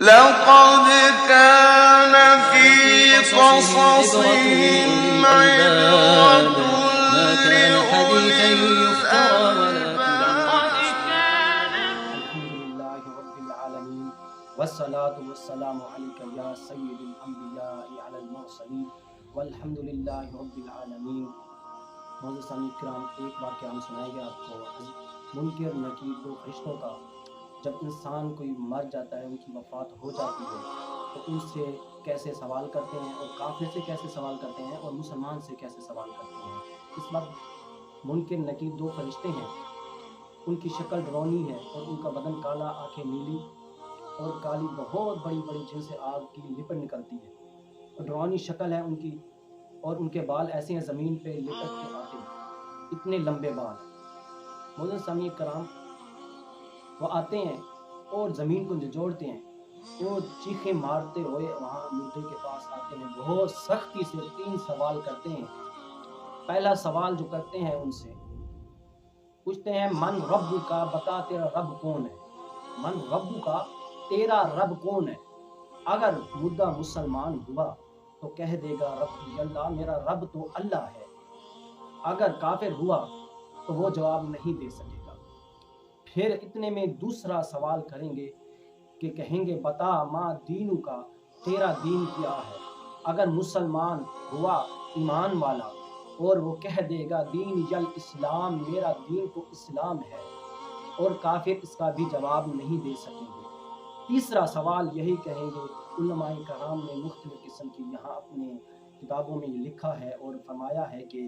لقد كان في قصصهم عبرة ما كان حديثا يفترى الحمد لله رب العالمين والصلاة والسلام عليك يا سيد الأنبياء على المرسلين والحمد لله رب العالمین۔ معزز سامعین کرام، ایک واقعہ ہم سنائیں گے آپ کو منکر نکیر دو فرشتوں کا۔ جب انسان کوئی مر جاتا ہے، ان کی وفات ہو جاتی ہے، تو ان سے کیسے سوال کرتے ہیں، اور کافر سے کیسے سوال کرتے ہیں، اور مسلمان سے کیسے سوال کرتے ہیں۔ اس وقت منکر نکیر دو فرشتے ہیں، ان کی شکل ڈرونی ہے اور ان کا بدن کالا، آنکھیں نیلی اور کالی بہت بڑی بڑی جن سے آگ کی لپٹ نکلتی ہے، اور ڈرونی شکل ہے ان کی، اور ان کے بال ایسے ہیں زمین پہ لپٹ کے آتے ہیں، اتنے لمبے بال۔ معزز سامعین کرام، وہ آتے ہیں اور زمین کو جھنجھوڑتے ہیں، وہ چیخیں مارتے ہوئے وہاں مردے کے پاس آتے ہیں، بہت سختی سے 3 سوال کرتے ہیں۔ پہلا سوال جو کرتے ہیں ان سے پوچھتے ہیں، من رب کا، بتا تیرا رب کون ہے؟ من رب کا، تیرا رب کون ہے؟ اگر مردہ مسلمان ہوا تو کہہ دے گا ربی اللہ، میرا رب تو اللہ ہے۔ اگر کافر ہوا تو وہ جواب نہیں دے سکے گا۔ پھر اتنے میں دوسرا سوال کریں گے کہ کہیں گے، بتا ما دینو کا، تیرا دین کیا ہے؟ اگر مسلمان ہوا ایمان والا اور وہ کہہ دے گا دین یل اسلام، میرا دین تو اسلام ہے، اور کافر اس کا بھی جواب نہیں دے سکیں گے۔ تیسرا سوال یہی کہیں گے۔ علماء کرام نے مختلف قسم کی یہاں اپنے کتابوں میں یہ لکھا ہے اور فرمایا ہے کہ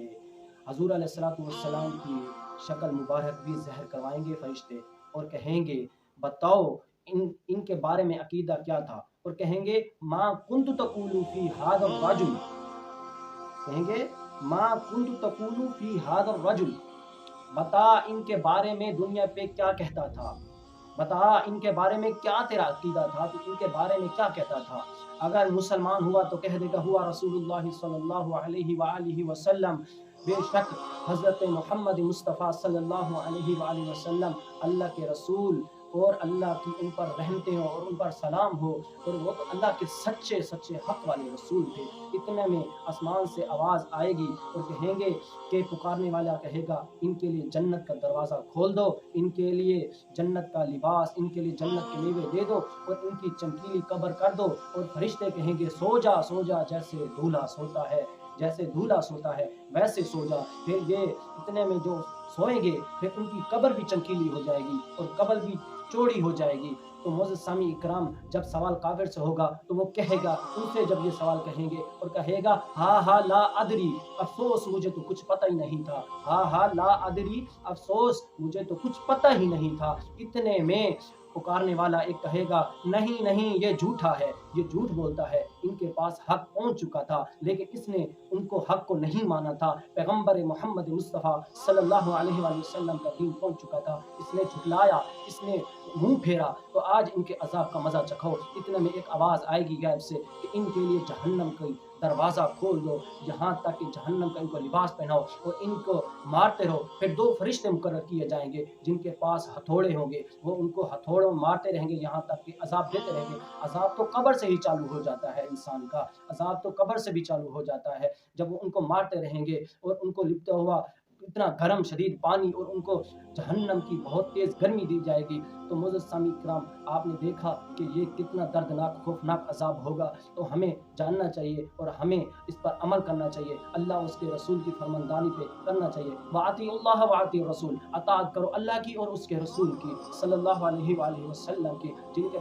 حضور علیہ السلام کی شکل مبارک بھی ظاہر کروائیں گے فرشتے، اور کہیں گے بتاؤ ان کے بارے میں عقیدہ کیا تھا، اور کہیں گے ما کنت تقول فی ھذا الرجل، کہیں گے ما کنت تقول فی ھذا الرجل، بتا ان کے بارے میں دنیا پہ کیا کہتا تھا، بتا ان کے بارے میں کیا تیرا عقیدہ تھا، تو ان کے بارے میں کیا کہتا تھا۔ اگر مسلمان ہوا تو کہہ دے گا ہوا رسول اللہ صلی اللہ علیہ وآلہ وسلم، بے شک حضرت محمد مصطفیٰ صلی اللہ علیہ وآلہ وسلم اللہ کے رسول، اور اللہ کی ان پر رحمتیں ہوں اور ان پر سلام ہو، اور وہ تو اللہ کے سچے سچے حق والے رسول تھے۔ اتنے میں آسمان سے آواز آئے گی اور کہیں گے کہ پکارنے والا کہے گا ان کے لیے جنت کا دروازہ کھول دو، ان کے لیے جنت کا لباس، ان کے لیے جنت کے میوے دے دو، اور ان کی چمکیلی قبر کر دو۔ اور فرشتے کہیں گے سو جا سو جا، جیسے دولہا سوتا ہے، جیسے دولہا سوتا ہے ویسے سو جا۔ پھر یہ اتنے میں جو سوئیں گے، پھر ان کی قبر بھی چمکیلی ہو جائے گی اور قبر بھی چوڑی ہو جائے گی۔ تو معزز سامعین اکرام، جب سوال کافر سے ہوگا تو وہ کہے گا، ان سے جب یہ سوال کہیں گے اور کہے گا ہاں ہاں لا ادری، افسوس مجھے تو کچھ پتہ ہی نہیں تھا، ہاں ہاں لا ادری، افسوس مجھے تو کچھ پتہ ہی نہیں تھا۔ اتنے میں پکارنے والا ایک کہے گا نہیں نہیں، یہ جھوٹا ہے، یہ جھوٹ بولتا ہے، ان کے پاس حق پہنچ چکا تھا لیکن اس نے ان کو حق کو نہیں مانا تھا۔ پیغمبر محمد مصطفیٰ صلی اللہ علیہ وآلہ وسلم کا دین پہنچ چکا تھا، اس نے جھٹلایا، اس نے منہ پھیرا، تو آج ان کے عذاب کا مزہ چکھو۔ اتنے میں ایک آواز آئے گی غیب سے کہ ان کے لیے جہنم کا دروازہ کھول دو، یہاں تک کہ جہنم کا ان کو لباس پہناؤ اور ان کو مارتے رہو۔ پھر 2 فرشتے مقرر کیے جائیں گے جن کے پاس ہتھوڑے ہوں گے، وہ ان کو ہتھوڑوں مارتے رہیں گے یہاں تک کہ عذاب دیتے رہیں گے۔ عذاب تو قبر سے ہی چالو ہو جاتا ہے، انسان کا عذاب تو قبر سے بھی چالو ہو جاتا ہے، جب وہ ان کو مارتے رہیں گے اور ان کو لپٹا ہوا اتنا گرم شدید پانی اور ان کو جہنم کی بہت تیز گرمی دی جائے گی۔ تو معزز سامعین کرام، آپ نے دیکھا کہ یہ کتنا دردناک خوفناک عذاب ہوگا، تو ہمیں جاننا چاہیے اور ہمیں اس پر عمل کرنا چاہیے، اللہ اس کے رسول کی فرمانداری پہ کرنا چاہیے۔ وَأَطِیعُوا اللَّهَ وَأَطِیعُوا الرَّسُولَ، اطاعت کرو اللہ کی اور اس کے رسول کی صلی اللہ علیہ وآلہ وسلم کی، جن کے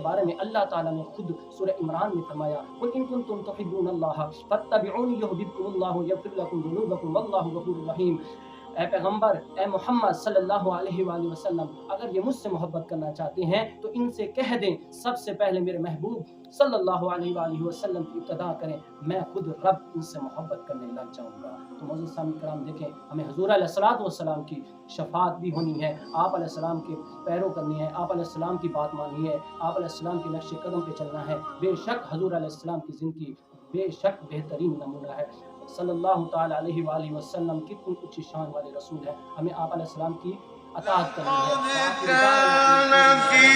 بارے میں اللہ تعالیٰ نے خود سورہ عمران میں فرمایا قُلْ إِن كُنتُمْ تُحِبُّونَ اللَّهَ فَاتَّبِعُونِي يُحْبِبْكُمُ اللَّهُ وَيَغْفِرْ لَكُمْ ذُنُوبَكُمْ وَاللَّهُ غَفُورٌ رَحِيمٌ۔ اے پیغمبر، اے محمد صلی اللہ علیہ وآلہ وسلم، اگر یہ مجھ سے محبت کرنا چاہتے ہیں تو ان سے کہہ دیں سب سے پہلے میرے محبوب صلی اللہ علیہ وآلہ وسلم کی ابتدا کریں، میں خود رب ان سے محبت کرنے لگ جاؤں گا۔ تو معزز سامعین کرام دیکھیں، ہمیں حضور علیہ السلام کی شفاعت بھی ہونی ہے، آپ علیہ السلام کے پیرو کرنی ہے، آپ علیہ السلام کی بات ماننی ہے، آپ علیہ السلام کے نقش قدم پہ چلنا ہے۔ بے شک حضور علیہ السلام کی زندگی بے شک بہترین نمونہ ہے، صلی اللہ تعالی علیہ وآلہ وسلم کتنی اونچی شان والے رسول ہیں۔ ہمیں آپ علیہ السلام کی عطا کرنی ہے۔ كان في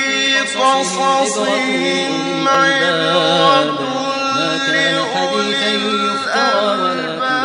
قصصهم ما كان عبرة حديثا لأولي يفترى ولكن